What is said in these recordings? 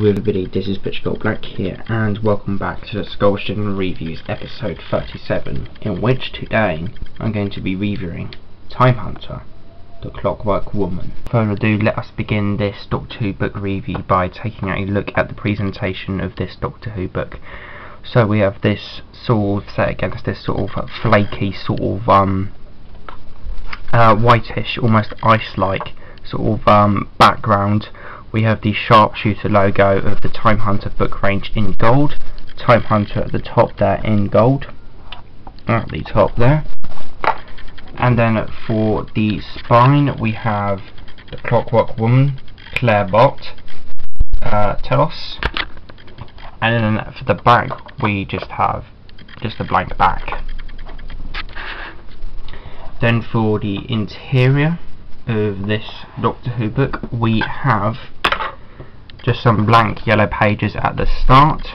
Hello everybody, this is Black here, and welcome back to Skullshin Reviews episode 37, in which today I'm going to be reviewing Time Hunter, the Clockwork Woman. Further ado, let us begin this Doctor Who book review by taking a look at the presentation of this Doctor Who book. So we have this sort of set against this sort of flaky sort of whitish, almost ice-like sort of background. We have the sharpshooter logo of the Time Hunter book range in gold. Time Hunter at the top there in gold. At the top there. And then for the spine we have the Clockwork Woman, Claire Bott, Telos. And then for the back we just have a blank back. Then for the interior of this Doctor Who book we have just some blank yellow pages at the start.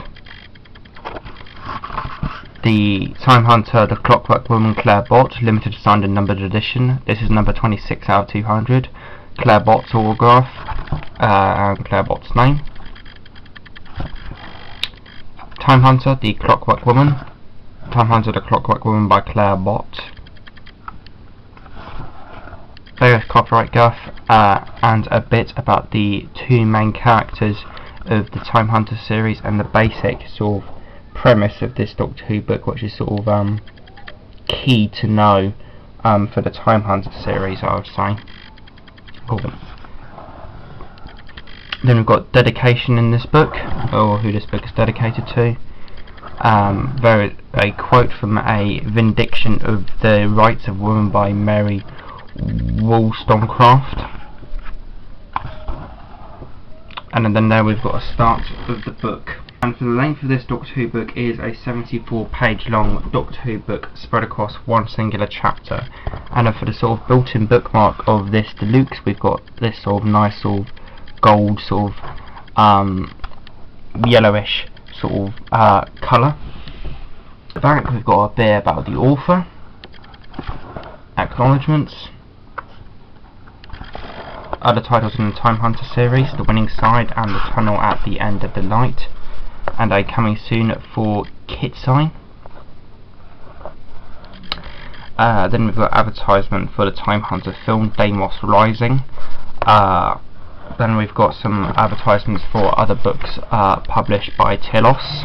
The Time Hunter, the Clockwork Woman, Claire Bott, limited signed and numbered edition. This is number 26 out of 200. Claire Bott's autograph and Claire Bott's name. Time Hunter, the Clockwork Woman. Time Hunter, the Clockwork Woman by Claire Bott. Various copyright guff, and a bit about the two main characters of the Time Hunter series and the basic sort of premise of this Doctor Who book, which is sort of key to know for the Time Hunter series, I would say. Then we've got dedication in this book, or who this book is dedicated to. A quote from a vindication of the rights of women by Mary Wollstonecraft. And then there we've got a start of the book. And for the length of this Doctor Who book is a 74-page long Doctor Who book spread across one singular chapter. And for the sort of built-in bookmark of this deluxe, we've got this sort of nice sort of gold sort of yellowish sort of colour. At the back we've got a bit about the author, acknowledgements, other titles in the Time Hunter series, The Winning Side and The Tunnel at the End of the Light, and a coming soon for kit sign. Then we've got advertisement for the Time Hunter film, Deimos Rising. Then we've got some advertisements for other books published by Telos.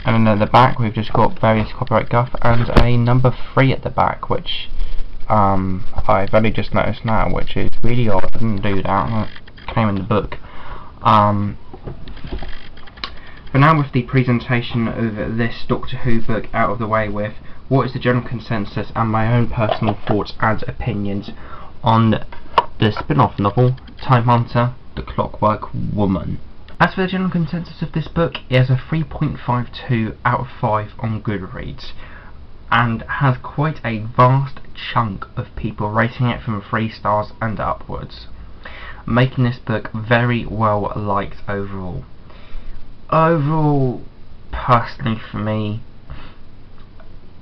And then at the back we've just got various copyright guff and a number 3 at the back, which I've only just noticed now, which is really odd. I didn't do that, it came in the book. But now, with the presentation of this Doctor Who book out of the way with, what is the general consensus and my own personal thoughts and opinions on the spin-off novel, Time Hunter, the Clockwork Woman. As for the general consensus of this book, it has a 3.52 out of 5 on Goodreads, and has quite a vast chunk of people rating it from 3 stars and upwards, making this book very well liked overall. Overall, personally for me,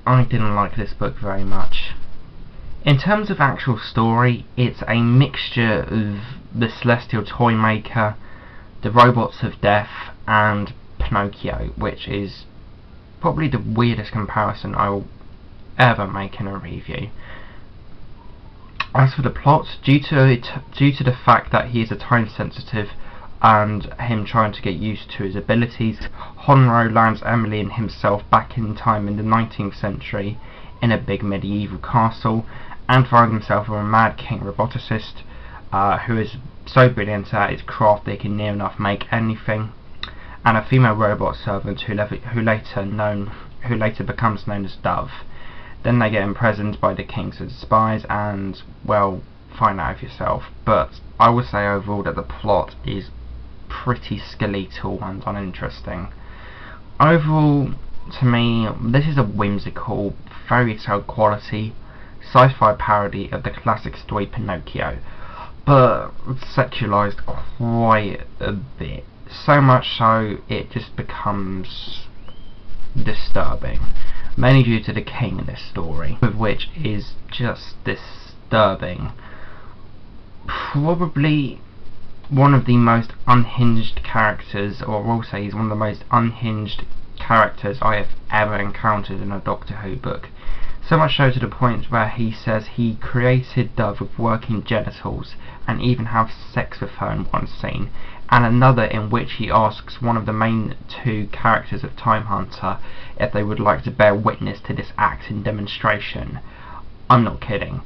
I didn't like this book very much. In terms of actual story, it's a mixture of the Celestial Toymaker, the Robots of Death, and Pinocchio, which is probably the weirdest comparison I will ever make in a review. As for the plot, due to the fact that he is a time sensitive and him trying to get used to his abilities, Honro lands Emily and himself back in time in the 19th century in a big medieval castle, and finds himself with a mad king roboticist who is so brilliant at his craft they can near enough make anything, and a female robot servant who later becomes known as Dove. Then they get imprisoned by the king's spies, and, well, find out for yourself. But I would say overall that the plot is pretty skeletal and uninteresting. Overall, to me, this is a whimsical, fairy tale quality sci-fi parody of the classic story Pinocchio, but sexualized quite a bit. So much so it just becomes disturbing, mainly due to the king in this story, which is just disturbing. Probably one of the most unhinged characters, or we'll say he's one of the most unhinged characters I have ever encountered in a Doctor Who book. So much so to the point where he says he created Dove with working genitals and even have sex with her in one scene, and another in which he asks one of the main two characters of Time Hunter if they would like to bear witness to this act in demonstration. I'm not kidding.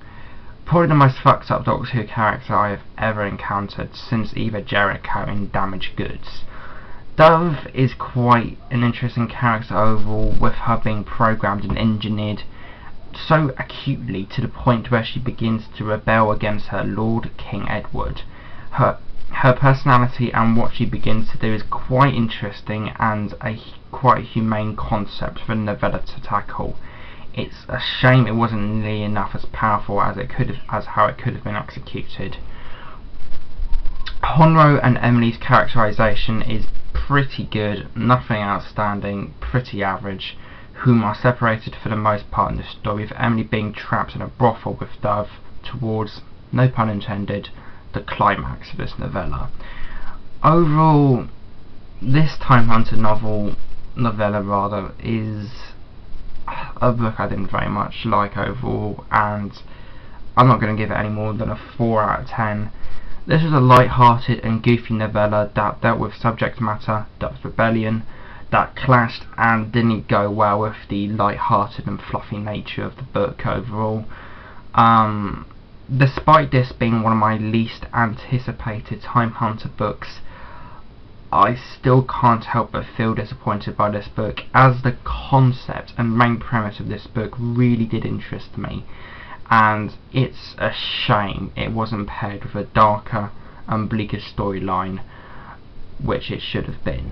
Probably the most fucked up Doctor Who character I have ever encountered since either Jericho in Damaged Goods. Dove is quite an interesting character overall, with her being programmed and engineered so acutely to the point where she begins to rebel against her Lord King Edward. Her personality and what she begins to do is quite interesting and a quite humane concept for a novella to tackle. It's a shame it wasn't nearly enough as powerful as how it could have been executed. Honro and Emily's characterization is pretty good, nothing outstanding, pretty average, whom are separated for the most part in the story, with Emily being trapped in a brothel with Dove towards, no pun intended, the climax of this novella. Overall, this Time Hunter novella is a book I didn't very much like overall, and I'm not going to give it any more than a 4 out of 10. This was a light-hearted and goofy novella that dealt with subject matter, Dove's rebellion, that clashed and didn't go well with the light-hearted and fluffy nature of the book overall. Despite this being one of my least anticipated Time Hunter books, I still can't help but feel disappointed by this book, as the concept and main premise of this book really did interest me, and it's a shame it wasn't paired with a darker and bleaker storyline, which it should have been.